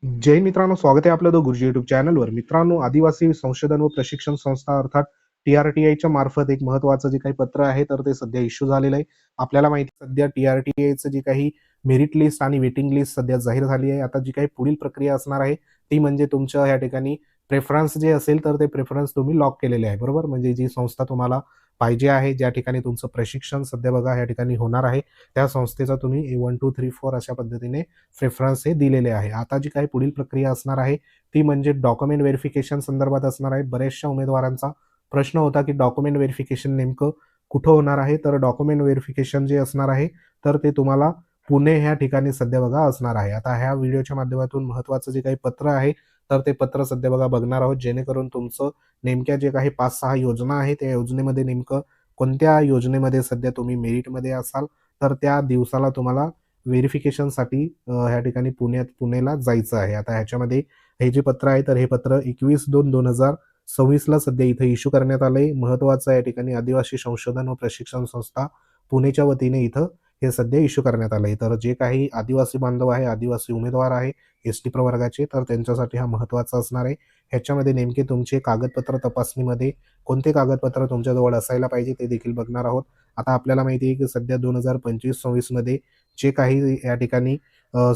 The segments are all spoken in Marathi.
जय मित्रांनो, स्वागत आहे आपलं द गुरुजी युट्यूब चॅनलवर. मित्रांनो, आदिवासी संशोधन व प्रशिक्षण संस्था अर्थात टीआरटीआयच्या मार्फत एक महत्त्वाचं जे काही पत्र आहे, तर ते सध्या इश्यू झालेलं आहे. आपल्याला माहिती आहे सध्या टीआरटीआयचं जी काही मेरिट लिस्ट आणि वेटिंग लिस्ट सध्या जाहीर झाली आहे. आता जी काही पुढील प्रक्रिया असणार आहे, ती म्हणजे तुमच्या या ठिकाणी प्रेफरन्स जे असेल, तर ते प्रेफरन्स तुम्ही लॉक केलेले आहे, बरोबर? म्हणजे जी संस्था तुम्हाला पाहिजे आहे, ज्या ठिकाणी तुमचं प्रशिक्षण सध्या बघा या ठिकाणी होणार आहे, त्या संस्थेचा तुम्ही 1, 2, 3, 4 अशा पद्धतीने प्रेफरन्स हे दिलेले आहे. आता जी काही पुढील प्रक्रिया असणार आहे, ती म्हणजे डॉक्युमेंट व्हेरिफिकेशन संदर्भात असणार आहे. बऱ्याचशा उमेदवारांचा प्रश्न होता, की डॉक्युमेंट व्हेरिफिकेशन नेमकं कुठं होणार आहे? तर डॉक्युमेंट व्हेरिफिकेशन जे असणार आहे, तर ते तुम्हाला पुणे ह्या ठिकाणी सध्या बघा असणार आहे. आता ह्या व्हिडिओच्या माध्यमातून महत्त्वाचं जे काही पत्र आहे, तर ते पत्र सध्या बघा बघणार आहोत, जेणेकरून तुमचं नेमक्या जे काही 5-6 योजना आहे, त्या योजनेमध्ये नेमकं कोणत्या योजनेमध्ये सध्या तुम्ही मेरिटमध्ये असाल, तर त्या दिवसाला तुम्हाला व्हेरिफिकेशनसाठी ह्या ठिकाणी पुणेला जायचं आहे. आता ह्याच्यामध्ये हे जे पत्र आहे, तर हे पत्र 21/2/2026 ला सध्या इथे इश्यू करण्यात आलंय. महत्त्वाचं आहे या ठिकाणी आदिवासी संशोधन व प्रशिक्षण संस्था पुणेच्या वतीने इथं हे सध्या इश्यू करण्यात आलंय. तर जे काही आदिवासी बांधव आहे, आदिवासी उमेदवार आहे, एस-टी प्रवर्गाचे, तर त्यांच्यासाठी हा महत्त्वाचा असणार आहे. ह्याच्यामध्ये नेमके तुमचे कागदपत्र तपासणीमध्ये कोणते कागदपत्र तुमच्याजवळ असायला पाहिजे ते देखील बघणार आहोत. आता आपल्याला माहिती आहे, की सध्या 2025-26 मध्ये जे काही या ठिकाणी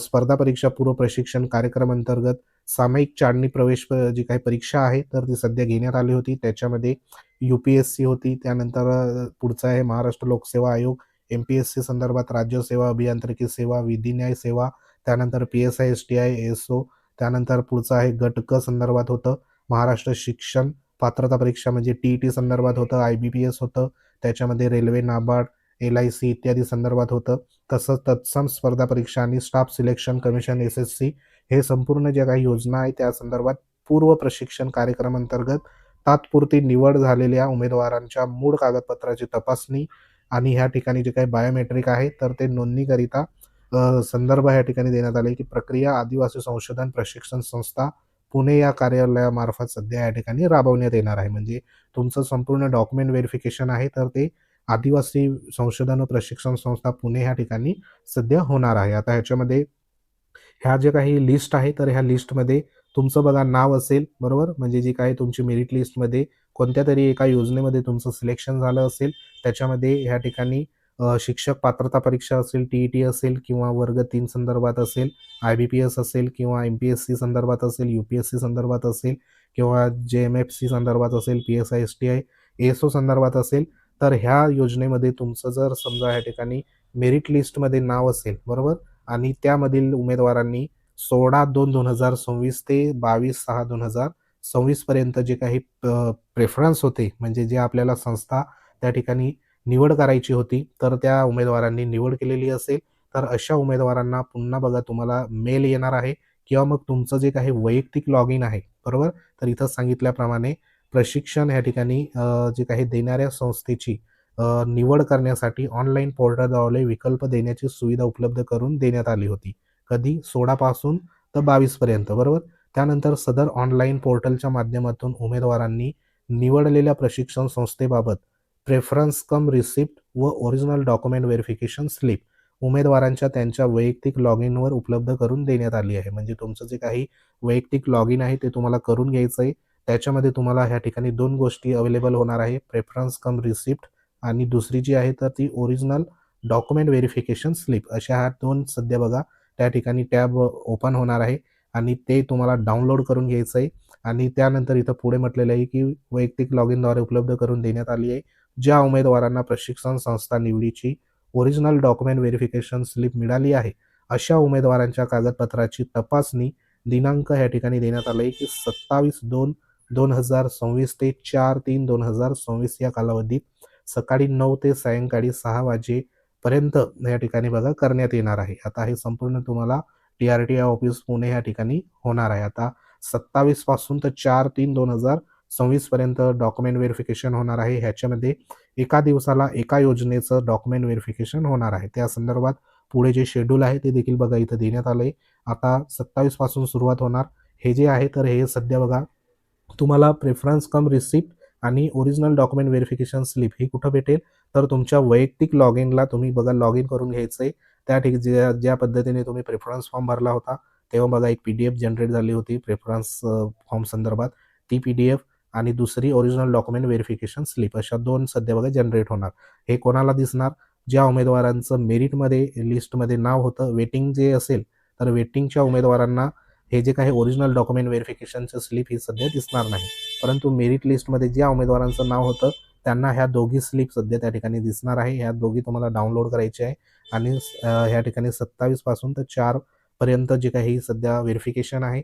स्पर्धा परीक्षा पूर्व प्रशिक्षण कार्यक्रम अंतर्गत सामायिक चाळणी प्रवेश जी काही परीक्षा आहे, तर ती सध्या घेण्यात आली होती. त्याच्यामध्ये यू-पी-एस-सी होती. त्यानंतर पुढचं आहे महाराष्ट्र लोकसेवा आयोग, एम-पी-एस-सी संदर्भात राज्य सेवा, अभियांत्रिकी सेवा, विधी न्याय सेवा, त्यानंतर पी-एस-आय, एस-टी-आय, एस-ओ, त्यानंतर पुढचं आहे गट क संदर्भात होतं. महाराष्ट्र शिक्षण पात्रता परीक्षा म्हणजे टी-ई-टी संदर्भात होतं, आय-बी-पी-एस होतं. त्याच्यामध्ये रेल्वे, नाबार्ड, एल-आय-सी इत्यादी संदर्भात होतं. तसंच तत्सम स्पर्धा परीक्षा आणि स्टाफ सिलेक्शन कमिशन एस-एस-सी हे संपूर्ण ज्या काही योजना आहेत त्या संदर्भात पूर्व प्रशिक्षण कार्यक्रम अंतर्गत तात्पुरती निवड झालेल्या उमेदवारांच्या मूळ कागदपत्राची तपासणी आणि ह्या ठिकाणी जे काही बायोमेट्रिक आहे तर ते नोंदणीकरिता संदर्भ या ठिकाणी देण्यात आले की प्रक्रिया आदिवासी संशोधन प्रशिक्षण संस्था पुणे या कार्यालयामार्फत सध्या या ठिकाणी राबवण्यात येणार आहे. म्हणजे तुमचं संपूर्ण डॉक्युमेंट व्हेरिफिकेशन आहे तर ते आदिवासी संशोधन व प्रशिक्षण संस्था पुणे ह्या ठिकाणी सध्या होणार आहे. आता ह्याच्यामध्ये ह्या ज्या काही लिस्ट आहे, तर ह्या लिस्टमध्ये तुमचं बघा नाव असेल, बरोबर? म्हणजे जी काही तुमची मेरिट लिस्टमध्ये कोणत्यातरी एका योजनेमध्ये तुमचं सिलेक्शन झालं असेल, त्याच्यामध्ये ह्या ठिकाणी शिक्षक पात्रता परीक्षा असेल, टी-ई-टी असेल किंवा वर्ग 3 संदर्भात असेल, आय-बी-पी-एस असेल किंवा एम-पी-एस-सी संदर्भात असेल, यू-पी-एस-सी संदर्भात असेल किंवा जे-एम-एफ-सी संदर्भात असेल, पी-एस-आय, एस-टी-आय, एस-ओ संदर्भात असेल, तर ह्या योजनेमध्ये तुमचं जर समजा या ठिकाणी मेरिट लिस्टमध्ये नाव असेल, बरोबर? आणि त्यामधील उमेदवारांनी 16/2/2026 ते 22/6/2026 पर्यंत जे काही प्रेफरन्स होते, म्हणजे जे आपल्याला संस्था त्या ठिकाणी निवड करायची होती, तर त्या उमेदवारांनी निवड केलेली असेल, तर अशा उमेदवारांना पुन्हा बघा तुम्हाला मेल येणार आहे किंवा मग तुमचं जे काही वैयक्तिक लॉगिन आहे, बरोबर? तर इथं सांगितल्याप्रमाणे प्रशिक्षण या ठिकाणी जे काही देणाऱ्या संस्थेची निवड करण्यासाठी ऑनलाईन पोर्टलद्वारे विकल्प देण्याची सुविधा उपलब्ध करून देण्यात आली होती. कधी 16 पासून तर 22 पर्यंत, बरोबर? त्यानंतर सदर ऑनलाईन पोर्टलच्या माध्यमातून उमेदवारांनी निवडलेल्या प्रशिक्षण संस्थेबाबत प्रेफरन्स कम रिसिप्ट व ओरिजिनल डॉक्युमेंट व्हेरिफिकेशन स्लिप उमेदवारांच्या त्यांच्या वैयक्तिक लॉगिनवर उपलब्ध करून देण्यात आली आहे. म्हणजे तुमचं जे काही वैयक्तिक लॉगिन आहे ते तुम्हाला करून घ्यायचं आहे. त्याच्यामध्ये तुम्हाला ह्या ठिकाणी 2 गोष्टी अवेलेबल होणार आहे. प्रेफरन्स कम रिसिप्ट आणि दुसरी जी आहे तर ती ओरिजिनल डॉक्युमेंट व्हेरिफिकेशन स्लिप अशा ह्या 2 सध्या बघा त्या ठिकाणी टॅब ओपन होणार आहे आणि ते तुम्हाला डाउनलोड करून घ्यायचं आहे आणि त्यानंतर इथं पुढे म्हटलेलं आहे की वैयक्तिक लॉगिनद्वारे उपलब्ध करून देण्यात आली आहे. ज्या उमेदवारांना प्रशिक्षण संस्था निवडीची ओरिजिनल डॉक्युमेंट व्हेरिफिकेशन स्लिप मिळाली आहे, अशा उमेदवारांच्या कागदपत्राची तपासणी दिनांक या ठिकाणी देण्यात आला आहे की 27/2/2026 ते 4/3/2026 या कालावधीत सकाळी 9 ते सायंकाळी 6 वाजेपर्यंत या ठिकाणी बघा करण्यात येणार आहे. आता हे संपूर्ण तुम्हाला टी-आर-टी-आय ऑफिस पुणे या ठिकाणी होणार आहे. आता 27 पासून तर 4/3/2026 पर्यंत डॉक्युमेंट व्हेरिफिकेशन होणार आहे. ह्याच्यामध्ये एका दिवसाला एका योजनेचं डॉक्युमेंट व्हेरिफिकेशन होणार आहे. त्या संदर्भात पुढे जे शेड्यूल आहे ते देखील बघा इथं देण्यात आलंय. आता 27 पासून सुरुवात होणार. हे जे आहे तर हे सध्या बघा तुम्हाला प्रेफरन्स कम रिसिप्ट आणि ओरिजिनल डॉक्युमेंट व्हेरिफिकेशन स्लिप ही कुठं भेटेल? तर तुमच्या वैयक्तिक लॉगिनला तुम्ही बघा लॉगिन करून घ्यायचं आहे. त्या ज्या पद्धतीने तुम्ही प्रेफरन्स फॉर्म भरला होता, तेव्हा बघा एक PDF जनरेट झाली होती प्रेफरन्स फॉर्म संदर्भात, ती PDF आणि दुसरी ओरिजिनल डॉक्युमेंट व्हेरिफिकेशन स्लिप अशा 2 सध्या बघा जनरेट होणार. हे कोणाला दिसणार? ज्या उमेदवारांचं मेरिटमध्ये लिस्टमध्ये नाव होतं, वेटिंग जे असेल तर वेटिंगच्या उमेदवारांना हे जे काही ओरिजिनल डॉक्युमेंट व्हेरिफिकेशनचं स्लिप ही सध्या दिसणार नाही. परंतु मेरिट लिस्टमध्ये ज्या उमेदवारांचं नाव होतं त्यांना ह्या दोघी स्लिप सध्या त्या ठिकाणी दिसणार आहे. ह्या दोघी तुम्हाला डाउनलोड करायची आहे आणि ह्या ठिकाणी 27 पासून तर 4 पर्यंत जे काही सध्या व्हेरिफिकेशन आहे,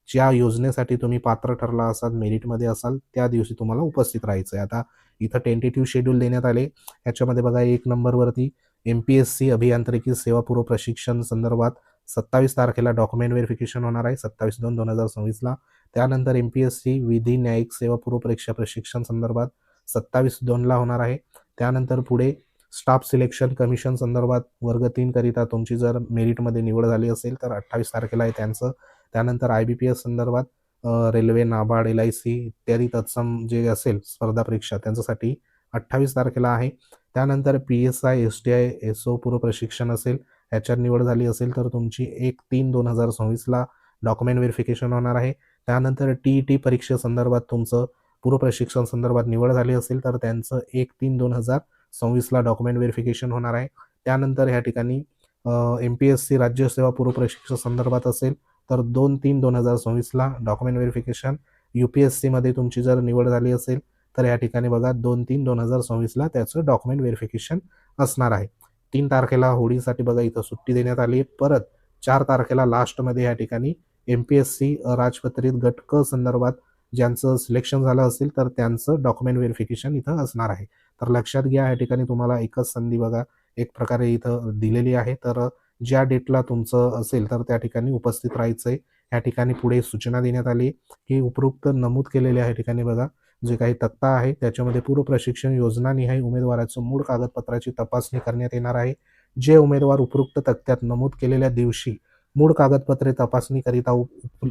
ज्या योजनेसाठी तुम्ही पात्र ठरला असाल, मेरिटमध्ये असाल, त्या दिवशी तुम्हाला उपस्थित राहायचं आहे. आता इथं टेंटेटिव्ह शेड्यूल देण्यात आले. ह्याच्यामध्ये बघा 1 नंबरवरती MPSC अभियांत्रिकी सेवा पूर्व प्रशिक्षण संदर्भात 27 तारखेला डॉक्युमेंट व्हेरिफिकेशन होणार आहे 27/2/2026ला. त्यानंतर MPSC विधी न्यायिक सेवा पूर्व परीक्षा प्रशिक्षण संदर्भात 27/2ला होणार आहे. त्यानंतर पुढे स्टाफ सिलेक्शन कमिशन संदर्भात वर्ग 3 करिता तुमची जर मेरिटमध्ये निवड झाली असेल तर 28 तारखेला आहे त्यांचं. त्यानंतर IBPS संदर्भात रेल्वे, नाबार्ड, LIC इत्यादी तत्सम जे असेल स्पर्धा परीक्षा त्यांच्यासाठी 28 तारखेला आहे. त्यानंतर PSI, STI, SO पूर्व प्रशिक्षण असेल ह्याच्यात निवड झाली असेल तर तुमची 1/3/2026ला डॉक्युमेंट व्हेरिफिकेशन होणार आहे. त्यानंतर TET परीक्षेसंदर्भात तुमचं पूर्व प्रशिक्षण संदर्भात निवड झाली असेल तर त्यांचं 1/3/2026ला डॉक्युमेंट व्हेरिफिकेशन होणार आहे. त्यानंतर ह्या ठिकाणी MPSC राज्यसेवा पूर्व प्रशिक्षण संदर्भात असेल तर 2/3/2026ला डॉक्युमेंट व्हेरिफिकेशन. UPSCमध्ये तुमची जर निवड झाली असेल तर या ठिकाणी बघा 2/3/2026ला त्याचं डॉक्युमेंट व्हेरिफिकेशन असणार आहे. 3 तारखेला होळीसाठी बघा इथं सुट्टी देण्यात आली आहे. परत 4 तारखेला लास्टमध्ये या ठिकाणी MPSC राजपत्रित गट क संदर्भात ज्यांचं सिलेक्शन झालं असेल तर त्यांचं डॉक्युमेंट व्हेरिफिकेशन इथं असणार आहे. तर लक्षात घ्या या ठिकाणी तुम्हाला एकच संधी बघा एक प्रकारे इथं दिलेली आहे. तर ज्या डेटला तुमचं असेल तर त्या ठिकाणी उपस्थित राहायचं आहे. या ठिकाणी पुढे सूचना देण्यात आली की उपरोक्त नमूद केलेल्या या ठिकाणी बघा जे काही तक्ता आहे त्याच्यामध्ये पूर्व प्रशिक्षण योजनानिहाय उमेदवाराचं मूळ कागदपत्राची तपासणी करण्यात येणार आहे. जे उमेदवार उपरोक्त तक्त्यात नमूद केलेल्या दिवशी मूळ कागदपत्रे तपासणीकरिता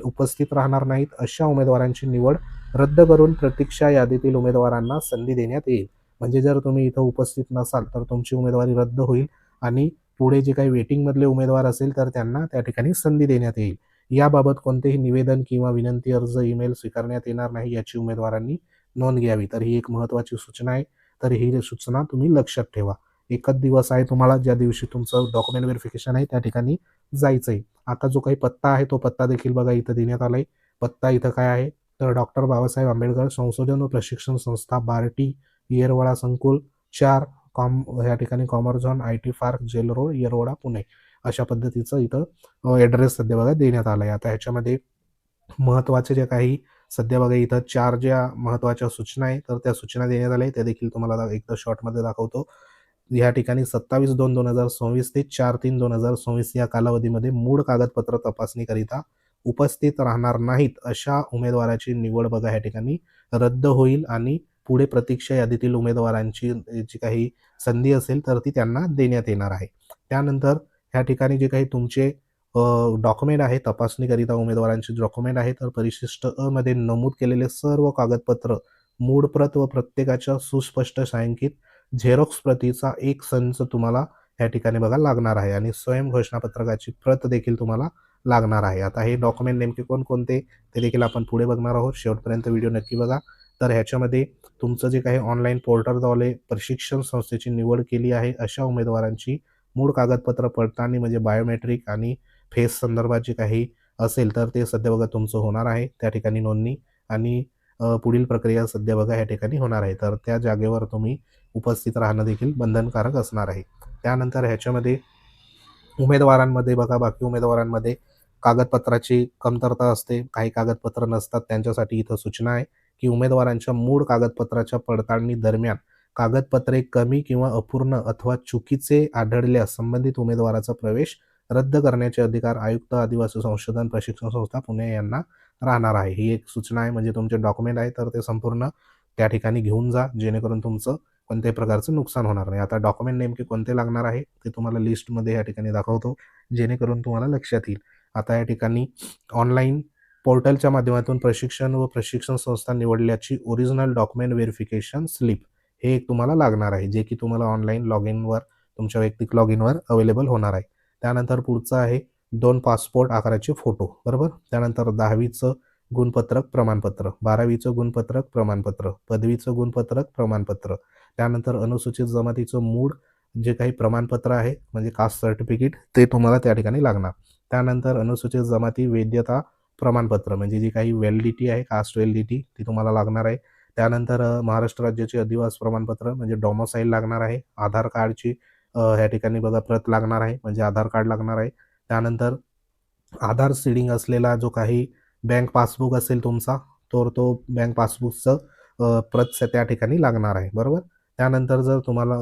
उपस्थित राहणार नाहीत अशा उमेदवारांची निवड रद्द करून प्रतीक्षा यादीतील उमेदवारांना संधी देण्यात येईल. म्हणजे जर तुम्ही इथं उपस्थित नसाल तर तुमची उमेदवारी रद्द होईल आणि पुढे जे काही वेटिंगमधले उमेदवार असेल तर त्यांना त्या ठिकाणी संधी देण्यात येईल. याबाबत कोणतेही निवेदन किंवा विनंती अर्ज ईमेल स्वीकारण्यात येणार नाही याची उमेदवारांनी नोंद घ्यावी. तर ही एक महत्त्वाची सूचना आहे. तर ही सूचना तुम्ही लक्षात ठेवा. एकच दिवस आहे तुम्हाला ज्या दिवशी तुमचं डॉक्युमेंट व्हेरिफिकेशन आहे त्या ठिकाणी जायचं आहे. आता जो काही पत्ता आहे तो पत्ता देखील बघा इथं देण्यात आला आहे. पत्ता इथं काय आहे तर डॉक्टर बाबासाहेब आंबेडकर संशोधन व प्रशिक्षण संस्था बार्टी येरवडा संकुल 4 या ठिकाणी commerce zone IT park jail road Yerawada Pune अशा पद्धतीचं इथं ॲड्रेस सध्या बघा देण्यात आला आहे. आता ह्याच्यामध्ये महत्त्वाचे जे काही सध्या बघा इथं 4 ज्या महत्त्वाच्या सूचना आहे तर त्या सूचना देण्यात आल्या त्या देखील तुम्हाला एकदा शॉर्टमध्ये दाखवतो. या ठिकाणी 27/2/2026 ते 4/3/2026 या कालावधीमध्ये मूळ कागदपत्र तपासणीकरिता उपस्थित राहणार नाहीत अशा उमेदवाराची निवड बघा ह्या ठिकाणी रद्द होईल आणि पुढे प्रतीक्षा यादीतील उमेदवारांची जी काही संधी असेल तर ती त्यांना देण्यात येणार आहे. त्यानंतर ह्या ठिकाणी जे काही तुमचे डॉक्युमेंट आहे तपासणीकरिता उमेदवारांचे डॉक्युमेंट आहे तर परिशिष्ट अ मध्ये नमूद केलेले सर्व कागदपत्र मूळ प्रत व प्रत्येकाच्या सुस्पष्ट छायांकित झेरॉक्स प्रतीचा एक संच तुम्हाला या ठिकाणी बघा लागणार आहे आणि स्वयं घोषणापत्रकाची प्रत देखील तुम्हाला लागणार आहे. आता हे डॉक्युमेंट नेमके कोणकोणते ते देखील आपण पुढे बघणार आहोत. शेवटपर्यंत व्हिडिओ नक्की बघा. तर ह्याच्यामध्ये तुमचं जे काही ऑनलाईन पोर्टलद्वारे प्रशिक्षण संस्थेची निवड केली आहे अशा उमेदवारांची मूळ कागदपत्र पडताळणी म्हणजे बायोमेट्रिक आणि फेस संदर्भात जे काही असेल तर ते सध्या बघा तुमचं होणार आहे. त्या ठिकाणी नोंदणी आणि पुढील प्रक्रिया सध्या बघा या ठिकाणी होणार आहे. तर त्या जागेवर तुम्ही उपस्थित राहणं देखील बंधनकारक असणार आहे. त्यानंतर ह्याच्यामध्ये उमेदवारांमध्ये बघा बाकी उमेदवारांमध्ये कागदपत्राची कमतरता असते. काही कागदपत्र नसतात त्यांच्यासाठी इथं सूचना आहे की उमेदवारांच्या मूळ कागदपत्राच्या पडताळणी दरम्यान कागदपत्रे कमी किंवा अपूर्ण अथवा चुकीचे आढळल्यास संबंधित उमेदवाराचा प्रवेश रद्द करण्याचे अधिकार आयुक्त आदिवासी संशोधन प्रशिक्षण संस्था पुणे यांना राहणार आहे. ही एक सूचना आहे. म्हणजे तुमचे डॉक्युमेंट आहे तर ते संपूर्ण त्या ठिकाणी घेऊन जा जेणेकरून तुमचं कोणत्याही प्रकारचं नुकसान होणार नाही. आता डॉक्युमेंट नेमके कोणते लागणार आहे ते तुम्हाला लिस्टमध्ये या ठिकाणी दाखवतो जेणेकरून तुम्हाला लक्षात येईल. आता या ठिकाणी ऑनलाईन पोर्टलच्या माध्यमातून प्रशिक्षण व प्रशिक्षण संस्था निवडल्याची ओरिजिनल डॉक्युमेंट व्हेरिफिकेशन स्लिप हे एक तुम्हाला लागणार आहे जे की तुम्हाला ऑनलाईन लॉग इनवर तुमच्या वैयक्तिक लॉग इनवर अवेलेबल होणार आहे. त्यानंतर पुढचं आहे 2 पासपोर्ट आकाराचे फोटो, बरोबर. त्यानंतर 10वीचं गुणपत्रक प्रमाणपत्र, 12वीचं गुणपत्रक प्रमाणपत्र, पदवीचं गुणपत्रक प्रमाणपत्र, त्यानंतर अनुसूचित जमातीचं मूळ जे काही प्रमाणपत्र आहे म्हणजे कास्ट सर्टिफिकेट ते तुम्हाला त्या ठिकाणी लागणार. त्यानंतर अनुसूचित जमाती वैधता प्रमाणपत्र म्हणजे जी काही व्हॅलिडिटी आहे, कास्ट व्हॅलिडिटी ती तुम्हाला लागणार आहे. त्यानंतर महाराष्ट्र राज्याचे अधिवास प्रमाणपत्र म्हणजे डॉमोसाईल लागणार आहे. आधार कार्डची ह्या ठिकाणी बघा प्रत लागणार आहे म्हणजे आधार कार्ड लागणार आहे. त्यानंतर आधार सीडिंग असलेला जो काही बँक पासबुक असेल तुमचा, तर तो बँक पासबुकचं प्रत त्या ठिकाणी लागणार आहे, बरोबर. त्यानंतर जर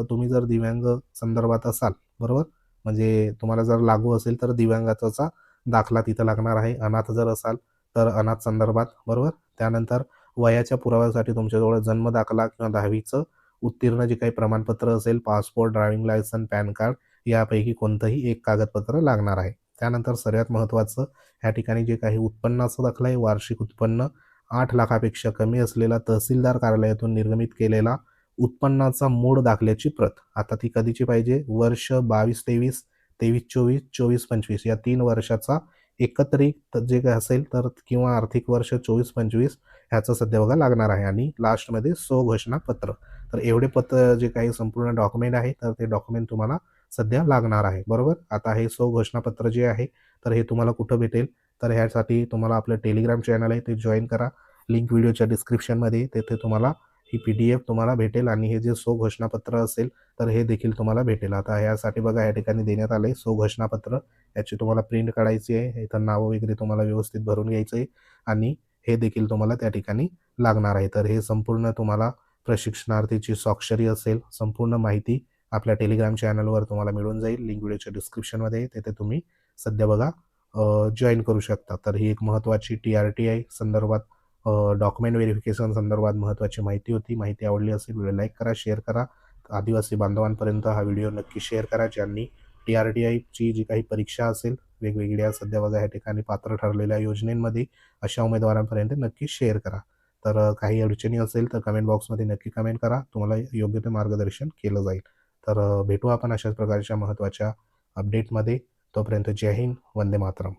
तुम्ही जर दिव्यांग संदर्भात असाल, बरोबर, म्हणजे तुम्हाला जर लागू असेल तर दिव्यांगाचा दाखला तिथं लागणार आहे. अनाथ जर असाल तर अनाथ संदर्भात, बरोबर. त्यानंतर वयाच्या पुराव्यासाठी तुमच्याजवळ जन्म दाखला किंवा 10वीचं उत्तीर्ण जे काही प्रमाणपत्र असेल, passport, driving licence, pan card यापैकी कोणतंही एक कागदपत्र लागणार आहे. त्यानंतर सर्वात महत्त्वाचं ह्या ठिकाणी जे काही उत्पन्नाचा दाखला आहे, वार्षिक उत्पन्न 8 लाखापेक्षा कमी असलेला तहसीलदार कार्यालयातून निर्गमित केलेला उत्पन्नाचा मूळ दाखल्याची प्रत. आता ती कधीची पाहिजे? वर्ष 22-23, 23-24, 24-25 या 3 वर्षाचा एकत्रित जे काही असेल तर किंवा आर्थिक वर्ष 24-25 ह्याचं सध्या बघा लागणार आहे आणि लास्टमध्ये स्वघोषणा पत्र. तर एवढे जे काही संपूर्ण डॉक्युमेंट आहे तर ते डॉक्युमेंट तुम्हाला सध्या लागणार आहे, बरोबर. आता हे स्वघोषणापत्र जे आहे तर हे तुम्हाला कुठं भेटेल? तर ह्यासाठी तुम्हाला आपलं टेलिग्राम चॅनल आहे ते जॉईन करा. लिंक व्हिडिओच्या डिस्क्रिप्शनमध्ये तेथे तुम्हाला ही PDF तुम्हाला भेटेल आणि हे जे स्वघोषणापत्र असेल तर हे देखील तुम्हाला भेटेल. आता ह्यासाठी बघा या ठिकाणी देण्यात आलं आहे स्वघोषणापत्र. याची तुम्हाला प्रिंट काढायची आहे. इथं नावं वगैरे तुम्हाला व्यवस्थित भरून घ्यायचं आहे आणि हे देखील तुम्हाला त्या ठिकाणी लागणार आहे. तर हे संपूर्ण तुम्हाला प्रशिक्षणार्थीची स्वाक्षरी असेल, संपूर्ण माहिती आपल्या टेलिग्राम चॅनलवर तुम्हाला मिळून जाईल. लिंक व्हिडिओच्या डिस्क्रिप्शनमध्ये तिथे तुम्ही सध्या बघा जॉईन करू शकता. तर ही एक महत्त्वाची TRTI संदर्भात डॉक्युमेंट व्हेरिफिकेशन संदर्भात महत्त्वाची माहिती होती. माहिती आवडली असेल व्हिडिओ लाईक करा, शेअर करा. आदिवासी बांधवांपर्यंत हा व्हिडिओ नक्की शेअर करा. ज्यांनी TRTIची जी काही परीक्षा असेल वेगवेगळ्या सध्या बघा या ठिकाणी पात्र ठरलेल्या योजनेमध्ये अशा उमेदवारांपर्यंत नक्की शेअर करा. तर काही अडचणी असेल तर कमेंट बॉक्समध्ये नक्की कमेंट करा. तुम्हाला योग्य ते मार्गदर्शन केलं जाईल. तर भेटू आपण अशाच प्रकारच्या महत्त्वाच्या अपडेटमध्ये. तोपर्यंत जय हिंद, वंदे मातरम.